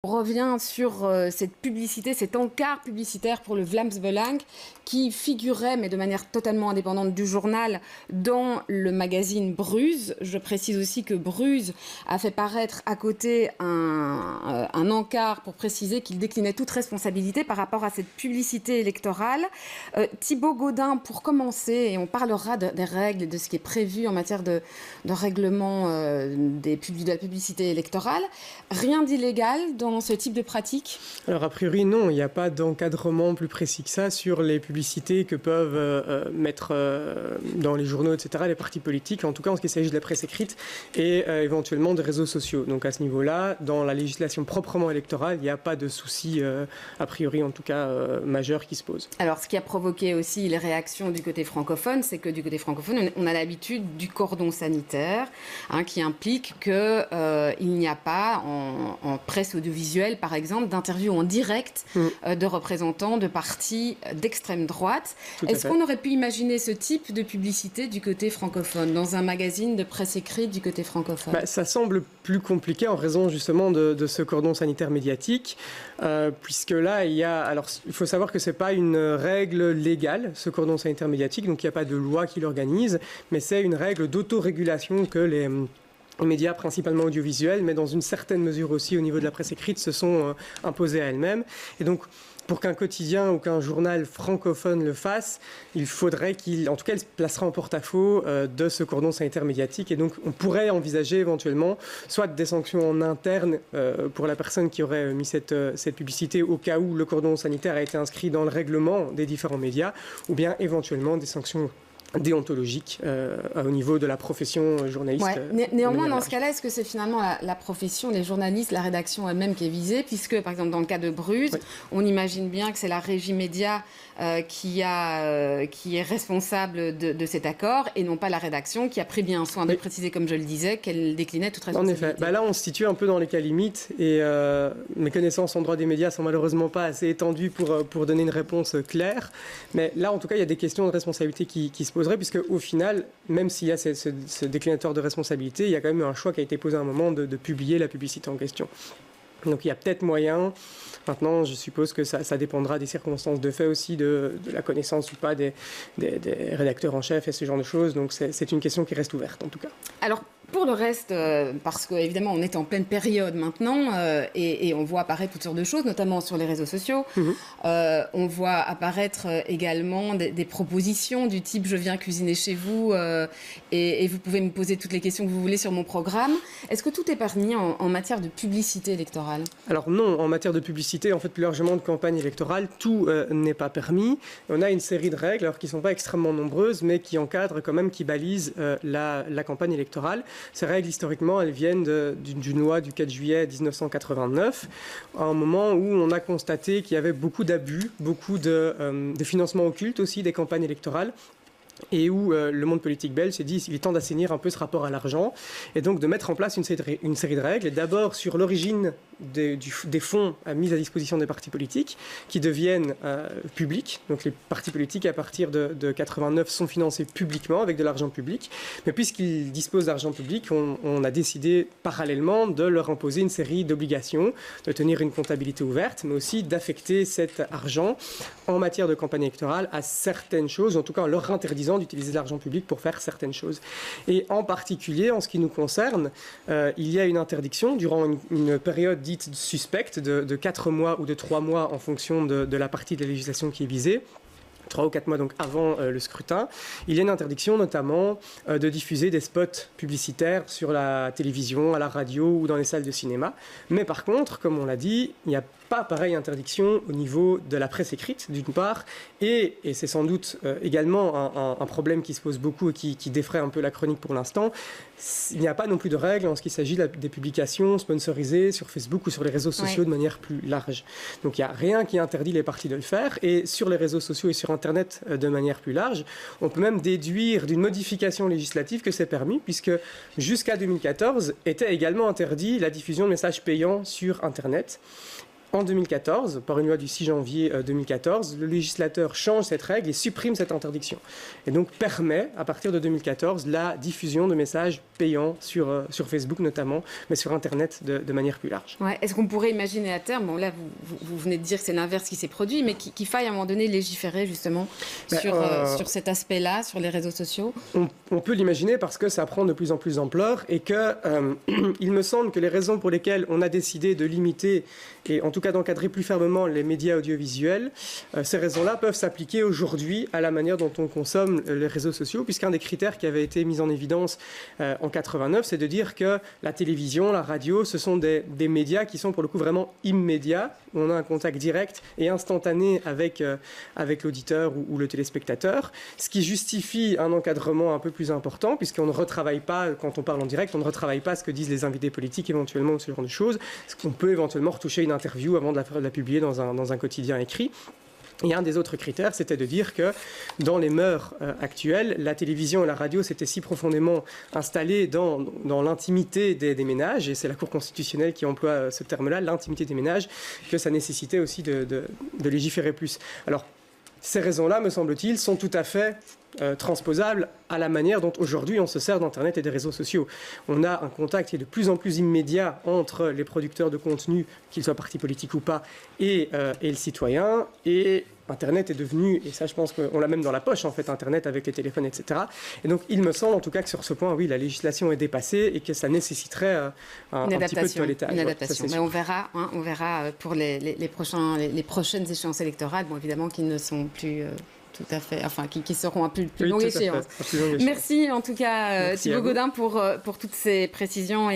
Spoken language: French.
On revient sur cette publicité, cet encart publicitaire pour le Vlaams Belang qui figurait, mais de manière totalement indépendante du journal, dans le magazine Bruz. Je précise aussi que Bruz a fait paraître à côté un encart pour préciser qu'il déclinait toute responsabilité par rapport à cette publicité électorale. Thibaut Gaudin, pour commencer, et on parlera des règles et de ce qui est prévu en matière de règlement de la publicité électorale. Rien d'illégal dans ce type de pratique? Alors a priori non, il n'y a pas d'encadrement plus précis que ça sur les publicités que peuvent mettre dans les journaux, etc., les partis politiques, en tout cas en ce qui s'agit de la presse écrite et éventuellement des réseaux sociaux. Donc à ce niveau-là, dans la législation proprement électorale, il n'y a pas de souci, a priori en tout cas, majeur qui se pose. Alors ce qui a provoqué aussi les réactions du côté francophone, c'est que du côté francophone, on a l'habitude du cordon sanitaire, qui implique qu'il n'y a pas en presse audiovisuelle, par exemple, d'interviews en direct de représentants de partis d'extrême droite. Est-ce qu'on aurait pu imaginer ce type de publicité du côté francophone, dans un magazine de presse écrite du côté francophone? Ça semble plus compliqué en raison justement de ce cordon sanitaire médiatique, puisque là, il faut savoir que ce n'est pas une règle légale, ce cordon sanitaire médiatique, donc il n'y a pas de loi qui l'organise, mais c'est une règle d'autorégulation que les médias principalement audiovisuels, mais dans une certaine mesure aussi au niveau de la presse écrite, se sont imposés à elles-mêmes. Et donc, pour qu'un quotidien ou qu'un journal francophone le fasse, il faudrait il se placera en porte-à-faux de ce cordon sanitaire médiatique. Et donc, on pourrait envisager éventuellement soit des sanctions en interne pour la personne qui aurait mis cette publicité au cas où le cordon sanitaire a été inscrit dans le règlement des différents médias, ou bien éventuellement des sanctions déontologique au niveau de la profession journaliste. Ouais. Néanmoins, dans ce cas-là, est-ce que c'est finalement la profession, les journalistes, la rédaction elle-même qui est visée, puisque, par exemple, dans le cas de Bruz, on imagine bien que c'est la régie média qui est responsable de cet accord, et non pas la rédaction qui a pris bien soin de préciser, comme je le disais, qu'elle déclinait toute responsabilité. En effet. Là, on se situe un peu dans les cas limites, et mes connaissances en droit des médias sont malheureusement pas assez étendues pour donner une réponse claire. Mais là, en tout cas, il y a des questions de responsabilité qui se poserait, puisque au final, même s'il y a ce déclinateur de responsabilité, il y a quand même eu un choix qui a été posé à un moment de publier la publicité en question. Donc il y a peut-être moyen. Maintenant, je suppose que ça dépendra des circonstances de fait aussi, de la connaissance ou pas des rédacteurs en chef et ce genre de choses. Donc c'est une question qui reste ouverte en tout cas. Alors, pour le reste, parce qu'évidemment, on est en pleine période maintenant et on voit apparaître toutes sortes de choses, notamment sur les réseaux sociaux. On voit apparaître également des propositions du type « je viens cuisiner chez vous et vous pouvez me poser toutes les questions que vous voulez sur mon programme ». Est-ce que tout est permis en matière de publicité électorale? Alors non, en matière de publicité, en fait plus largement de campagne électorale, tout n'est pas permis. On a une série de règles, alors qui ne sont pas extrêmement nombreuses, mais qui encadrent quand même, qui balisent la campagne électorale. Ces règles, historiquement, elles viennent d'une loi du 4 juillet 1989, à un moment où on a constaté qu'il y avait beaucoup d'abus, beaucoup de financement occulte aussi des campagnes électorales, et où le monde politique belge s'est dit qu'il est temps d'assainir un peu ce rapport à l'argent, et donc de mettre en place une série de règles, et d'abord sur l'origine des fonds mis à disposition des partis politiques, qui deviennent publics. Donc les partis politiques, à partir de 89, sont financés publiquement, avec de l'argent public, mais puisqu'ils disposent d'argent public, on a décidé parallèlement de leur imposer une série d'obligations, de tenir une comptabilité ouverte, mais aussi d'affecter cet argent en matière de campagne électorale à certaines choses, en tout cas en leur interdisant d'utiliser de l'argent public pour faire certaines choses. Et en particulier, en ce qui nous concerne, il y a une interdiction durant une période dite suspecte de 4 mois ou de 3 mois en fonction de la partie de la législation qui est visée. 3 ou 4 mois donc avant le scrutin, il y a une interdiction notamment de diffuser des spots publicitaires sur la télévision, à la radio ou dans les salles de cinéma. Mais par contre, comme on l'a dit, il n'y a pas pareille interdiction au niveau de la presse écrite, d'une part, et c'est sans doute également un problème qui se pose beaucoup et qui défraie un peu la chronique pour l'instant. Il n'y a pas non plus de règles en ce qui s'agit des publications sponsorisées sur Facebook ou sur les réseaux sociaux de manière plus large. Donc il n'y a rien qui interdit les partis de le faire, et sur les réseaux sociaux et sur Internet de manière plus large, on peut même déduire d'une modification législative que c'est permis, puisque jusqu'à 2014 était également interdit la diffusion de messages payants sur Internet. En 2014, par une loi du 6 janvier 2014, le législateur change cette règle et supprime cette interdiction. Et donc permet, à partir de 2014, la diffusion de messages payants sur Facebook notamment, mais sur Internet de manière plus large. Ouais. Est-ce qu'on pourrait imaginer à terme, bon là vous venez de dire que c'est l'inverse qui s'est produit, mais qu'il faille à un moment donné légiférer justement sur cet aspect-là, sur les réseaux sociaux? On peut l'imaginer parce que ça prend de plus en plus d'ampleur et que il me semble que les raisons pour lesquelles on a décidé de limiter et en tout cas d'encadrer plus fermement les médias audiovisuels, ces raisons-là peuvent s'appliquer aujourd'hui à la manière dont on consomme les réseaux sociaux, puisqu'un des critères qui avait été mis en évidence en 89, c'est de dire que la télévision, la radio, ce sont des médias qui sont pour le coup vraiment immédiats, où on a un contact direct et instantané avec l'auditeur ou le téléspectateur, ce qui justifie un encadrement un peu plus important, puisqu'on ne retravaille pas, quand on parle en direct, on ne retravaille pas ce que disent les invités politiques éventuellement ou ce genre de choses, ce qu'on peut éventuellement retoucher une interview avant de la publier dans un quotidien écrit. Et un des autres critères, c'était de dire que dans les mœurs actuelles, la télévision et la radio s'étaient si profondément installées dans l'intimité des ménages, et c'est la Cour constitutionnelle qui emploie ce terme-là, l'intimité des ménages, que ça nécessitait aussi de légiférer plus. Alors, ces raisons-là, me semble-t-il, sont tout à fait transposables à la manière dont aujourd'hui on se sert d'Internet et des réseaux sociaux. On a un contact qui est de plus en plus immédiat entre les producteurs de contenu, qu'ils soient partis politiques ou pas, et le citoyen. Et Internet est devenu, et ça je pense qu'on l'a même dans la poche en fait, Internet avec les téléphones, etc. Et donc il me semble en tout cas que sur ce point, oui, la législation est dépassée et que ça nécessiterait un petit peu de toilettage. Une adaptation. Ouais, mais on verra pour les prochaines échéances électorales, bon, évidemment qui ne sont plus... tout à fait, enfin qui seront à plus longue échéance. Merci en tout cas Thibault Gaudin pour toutes ces précisions. Et